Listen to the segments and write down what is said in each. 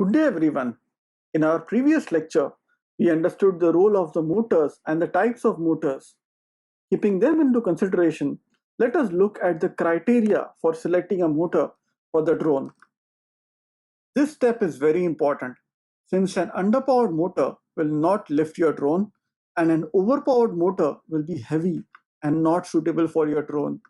Good day, everyone. In our previous lecture, we understood the role of the motors and the types of motors. Keeping them into consideration, let us look at the criteria for selecting a motor for the drone. This step is very important since an underpowered motor will not lift your drone and an overpowered motor will be heavy and not suitable for your drone.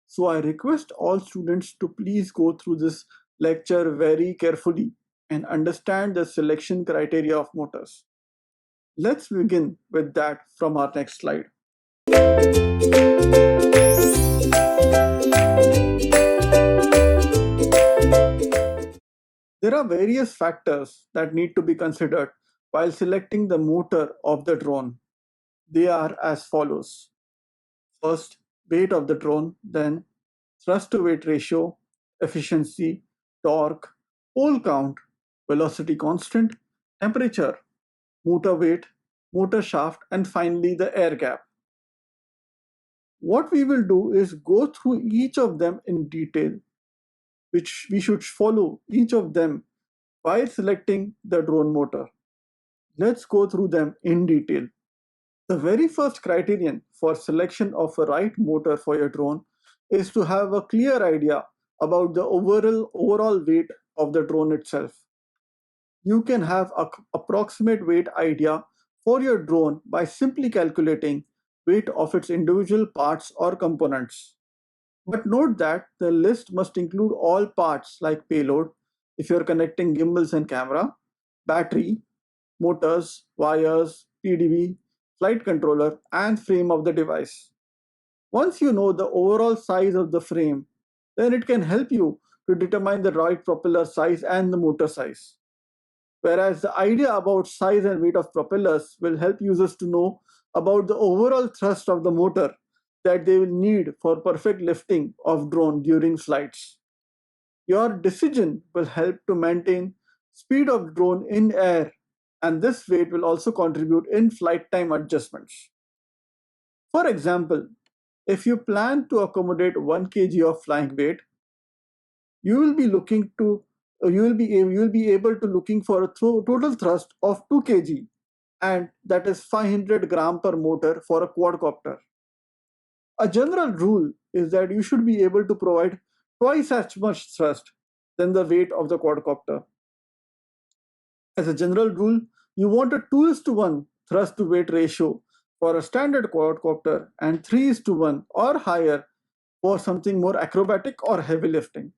So I request all students to please go through this lecture very carefully and understand the selection criteria of motors. Let's begin with that from our next slide. There are various factors that need to be considered while selecting the motor of the drone. They are as follows. First, weight of the drone, then thrust to weight ratio, efficiency, torque, pole count, velocity constant, temperature, motor weight, motor shaft, and finally the air gap. What we will do is go through each of them in detail, which we should follow each of them while selecting the drone motor. Let's go through them in detail. The very first criterion for selection of a right motor for your drone is to have a clear idea about the overall weight of the drone itself. You can have an approximate weight idea for your drone by simply calculating weight of its individual parts or components. But note that the list must include all parts like payload, if you're connecting gimbals and camera, battery, motors, wires, PDB, flight controller, and frame of the device. Once you know the overall size of the frame, then it can help you to determine the right propeller size and the motor size. Whereas the idea about size and weight of propellers will help users to know about the overall thrust of the motor that they will need for perfect lifting of drone during flights. Your decision will help to maintain speed of drone in air, and this weight will also contribute in flight time adjustments. For example, if you plan to accommodate 1 kg of flying weight, you will be looking to you will be able to looking for a total thrust of 2 kg, and that is 500 gram per motor for a quadcopter. A general rule is that you should be able to provide twice as much thrust than the weight of the quadcopter. As a general rule, you want a 2:1 thrust to weight ratio for a standard quadcopter and 3:1 or higher for something more acrobatic or heavy lifting.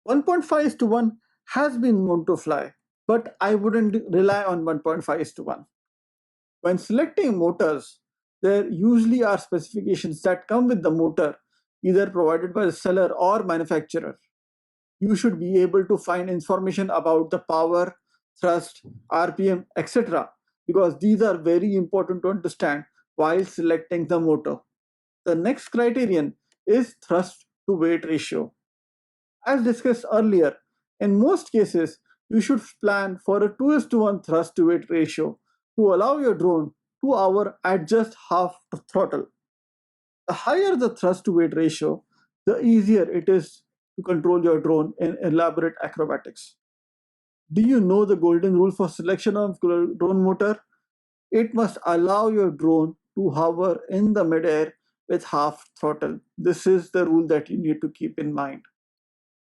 1.5:1 has been known to fly, but I wouldn't rely on 1.5:1. When selecting motors, there usually are specifications that come with the motor, either provided by the seller or manufacturer. You should be able to find information about the power, thrust, RPM, etc. because these are very important to understand while selecting the motor. The next criterion is thrust to weight ratio. As discussed earlier, in most cases, you should plan for a 2:1 thrust to weight ratio to allow your drone to hover at just half throttle. The higher the thrust to weight ratio, the easier it is to control your drone in elaborate acrobatics. Do you know the golden rule for selection of drone motor? It must allow your drone to hover in the midair with half throttle. This is the rule that you need to keep in mind.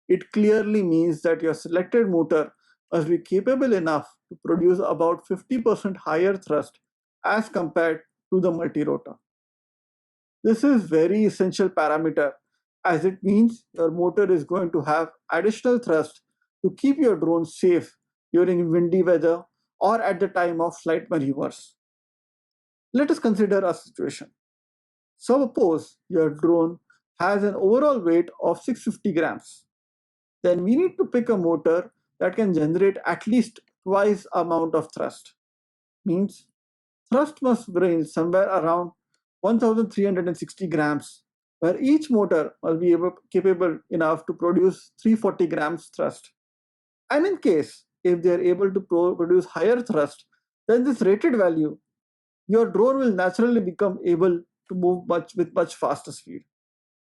It clearly means that your selected motor must be capable enough to produce about 50% higher thrust as compared to the multirotor. This is very essential parameter as it means your motor is going to have additional thrust to keep your drone safe during windy weather or at the time of flight maneuvers. Let us consider a situation. Suppose your drone has an overall weight of 650 grams. Then we need to pick a motor that can generate at least twice amount of thrust. Means thrust must range somewhere around 1360 grams, where each motor must be capable enough to produce 340 grams thrust. And in case if they are able to produce higher thrust than this rated value, your drone will naturally become able to move with much faster speed.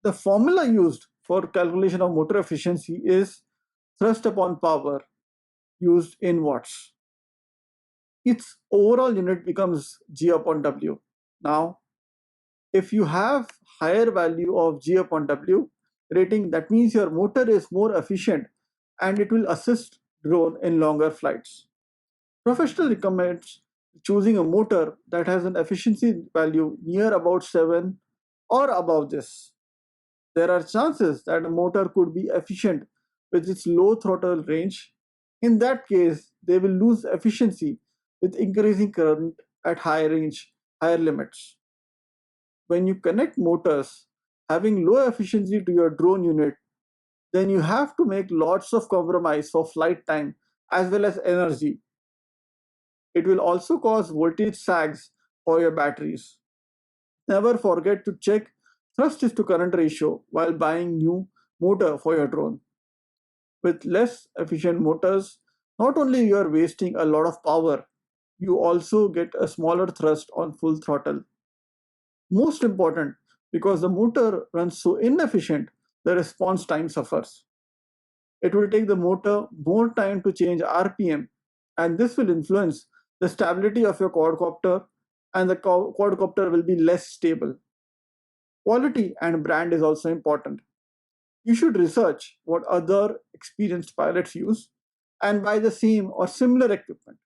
The formula used for calculation of motor efficiency is thrust upon power. used in watts. Its overall unit becomes G upon W. Now, if you have higher value of G upon W rating, that means your motor is more efficient and it will assist drone in longer flights. Professional recommends choosing a motor that has an efficiency value near about 7 or above this. There are chances that a motor could be efficient with its low throttle range. In that case, they will lose efficiency with increasing current at high range, higher limits. When you connect motors having low efficiency to your drone unit, then you have to make lots of compromise for flight time as well as energy. It will also cause voltage sags for your batteries. Never forget to check thrust is to current ratio while buying new motor for your drone. With less efficient motors, not only you are wasting a lot of power, you also get a smaller thrust on full throttle. Most important, because the motor runs so inefficient, the response time suffers. It will take the motor more time to change RPM, and this will influence the stability of your quadcopter, and the quadcopter will be less stable. Quality and brand is also important. You should research what other experienced pilots use and buy the same or similar equipment.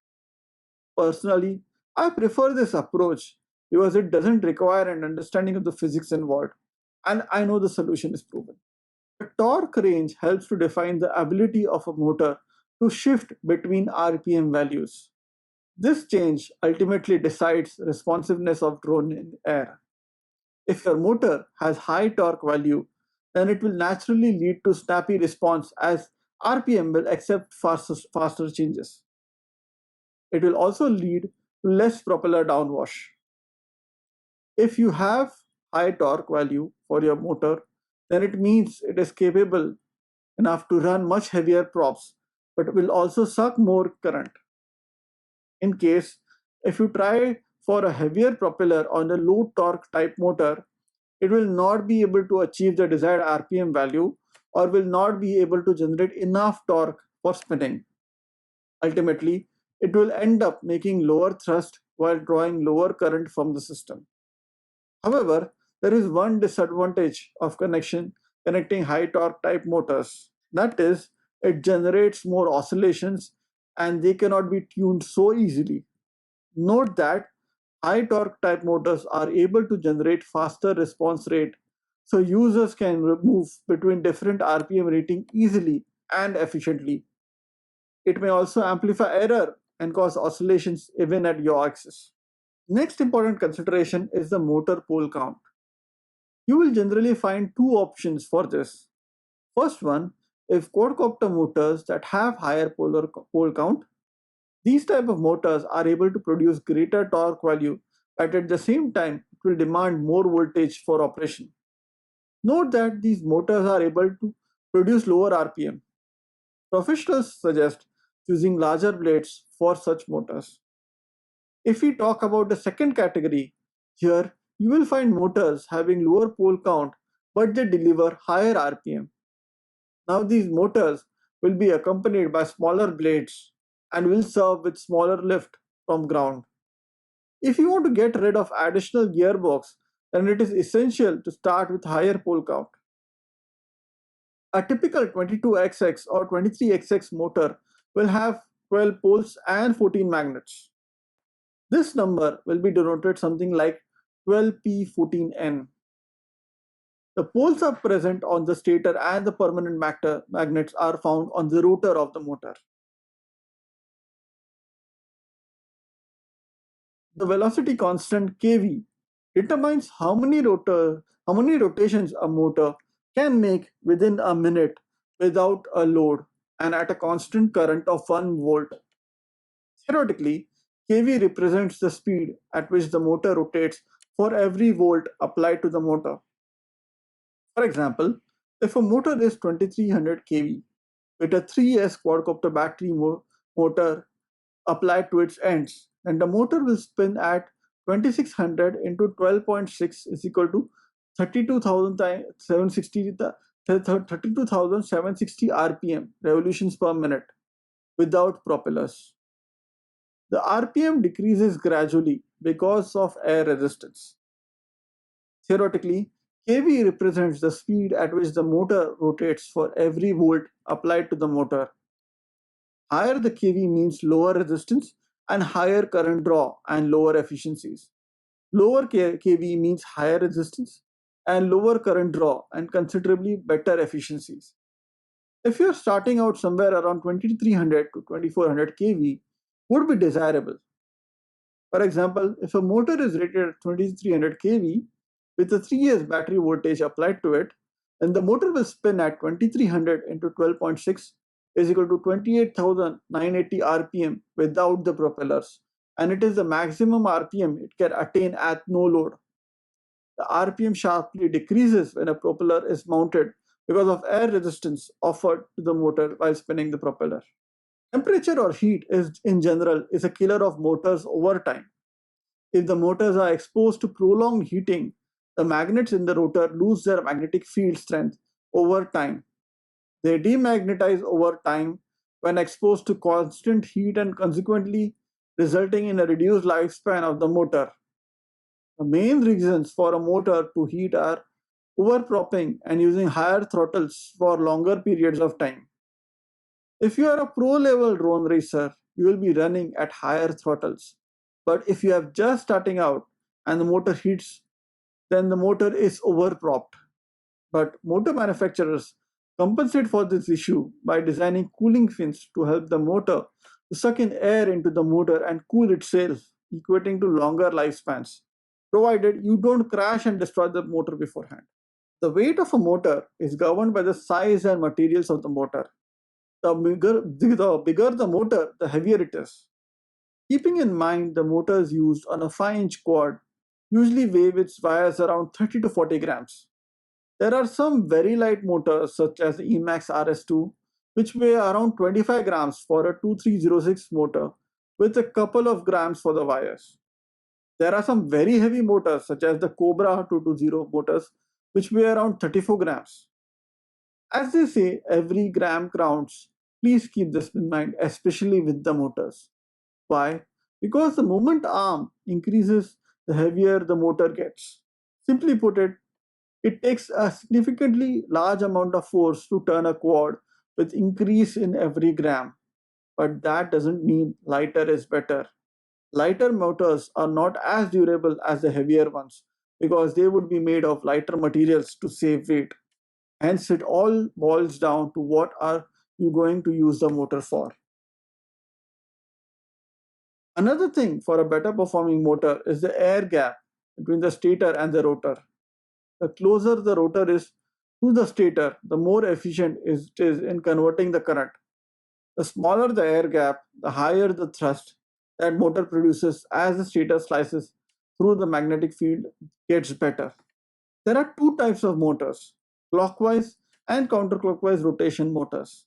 Personally, I prefer this approach because it doesn't require an understanding of the physics involved, and I know the solution is proven. The torque range helps to define the ability of a motor to shift between RPM values. This change ultimately decides responsiveness of drone in air. If your motor has high torque value, then it will naturally lead to snappy response as RPM will accept faster changes. It will also lead to less propeller downwash. If you have high torque value for your motor, then it means it is capable enough to run much heavier props, but will also suck more current. In case, if you try for a heavier propeller on a low torque type motor, it will not be able to achieve the desired RPM value or will not be able to generate enough torque for spinning. Ultimately, it will end up making lower thrust while drawing lower current from the system. However, there is one disadvantage of connecting high torque type motors. That is, it generates more oscillations and they cannot be tuned so easily. Note that high torque type motors are able to generate faster response rate, so users can move between different RPM rating easily and efficiently. It may also amplify error and cause oscillations even at yaw axis. Next important consideration is the motor pole count. You will generally find two options for this. First one, if quadcopter motors that have higher pole count, these type of motors are able to produce greater torque value, but at the same time it will demand more voltage for operation. Note that these motors are able to produce lower RPM. Professionals suggest choosing larger blades for such motors. If we talk about the second category, here you will find motors having lower pole count but they deliver higher RPM. Now these motors will be accompanied by smaller blades and will serve with smaller lift from ground. If you want to get rid of additional gearbox, then it is essential to start with higher pole count. A typical 22XX or 23XX motor will have 12 poles and 14 magnets. This number will be denoted something like 12P14N. The poles are present on the stator and the permanent magnets are found on the rotor of the motor. The velocity constant Kv determines how many rotations a motor can make within a minute without a load and at a constant current of 1 volt. Theoretically, Kv represents the speed at which the motor rotates for every volt applied to the motor. For example, if a motor is 2300 kV with a 3S quadcopter battery motor applied to its ends, then the motor will spin at 2600 into 12.6 is equal to 32,760 32,760 RPM revolutions per minute. without propellers. The RPM decreases gradually because of air resistance. Theoretically, kV represents the speed at which the motor rotates for every volt applied to the motor. Higher the kV means lower resistance and higher current draw and lower efficiencies. Lower kV means higher resistance and lower current draw and considerably better efficiencies. If you're starting out somewhere around 2300 to 2400 kV, would be desirable. For example, if a motor is rated at 2300 kV with a 3 years battery voltage applied to it, then the motor will spin at 2300 into 12.6 is equal to 28,980 rpm without the propellers, and it is the maximum rpm it can attain at no load. The rpm sharply decreases when a propeller is mounted because of air resistance offered to the motor while spinning the propeller. Temperature or heat is in general is a killer of motors over time. If the motors are exposed to prolonged heating, the magnets in the rotor lose their magnetic field strength over time. They demagnetize over time when exposed to constant heat and consequently resulting in a reduced lifespan of the motor. The main reasons for a motor to heat are overpropping and using higher throttles for longer periods of time. If you are a pro level drone racer, you will be running at higher throttles. But if you are just starting out and the motor heats, then the motor is overpropped. But motor manufacturers compensate for this issue by designing cooling fins to help the motor to suck in air into the motor and cool itself, equating to longer lifespans, provided you don't crash and destroy the motor beforehand. The weight of a motor is governed by the size and materials of the motor. The bigger the motor, the heavier it is. Keeping in mind the motors used on a 5-inch quad usually weigh with wires around 30 to 40 grams. There are some very light motors such as the Emax RS2 which weigh around 25 grams for a 2306 motor with a couple of grams for the wires. There are some very heavy motors such as the Cobra 220 motors which weigh around 34 grams. As they say, every gram counts. Please keep this in mind, especially with the motors. Why? Because the moment arm increases, the heavier the motor gets. Simply put it takes a significantly large amount of force to turn a quad with increase in every gram. But that doesn't mean lighter is better. Lighter motors are not as durable as the heavier ones because they would be made of lighter materials to save weight. Hence, it all boils down to what are you going to use the motor for. Another thing for a better performing motor is the air gap between the stator and the rotor. The closer the rotor is to the stator, the more efficient it is in converting the current. The smaller the air gap, the higher the thrust that motor produces as the stator slices through the magnetic field gets better. There are two types of motors, clockwise and counterclockwise rotation motors.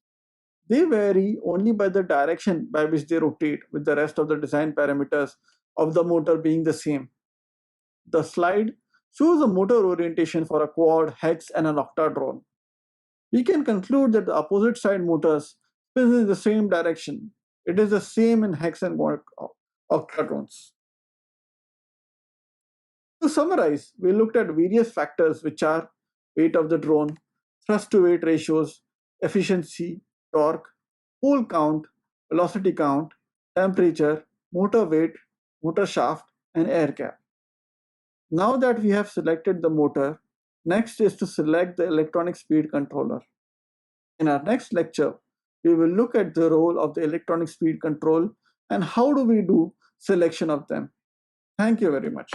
They vary only by the direction by which they rotate, with the rest of the design parameters of the motor being the same. The slide shows the motor orientation for a quad, hex, and an octa drone. We can conclude that the opposite side motors spin in the same direction. It is the same in hex and octa drones. To summarize, we looked at various factors which are weight of the drone, thrust to weight ratios, efficiency, torque, pole count, velocity count, temperature, motor weight, motor shaft, and air gap. Now that we have selected the motor, next is to select the electronic speed controller. In our next lecture, we will look at the role of the electronic speed control and how do we do selection of them. Thank you very much.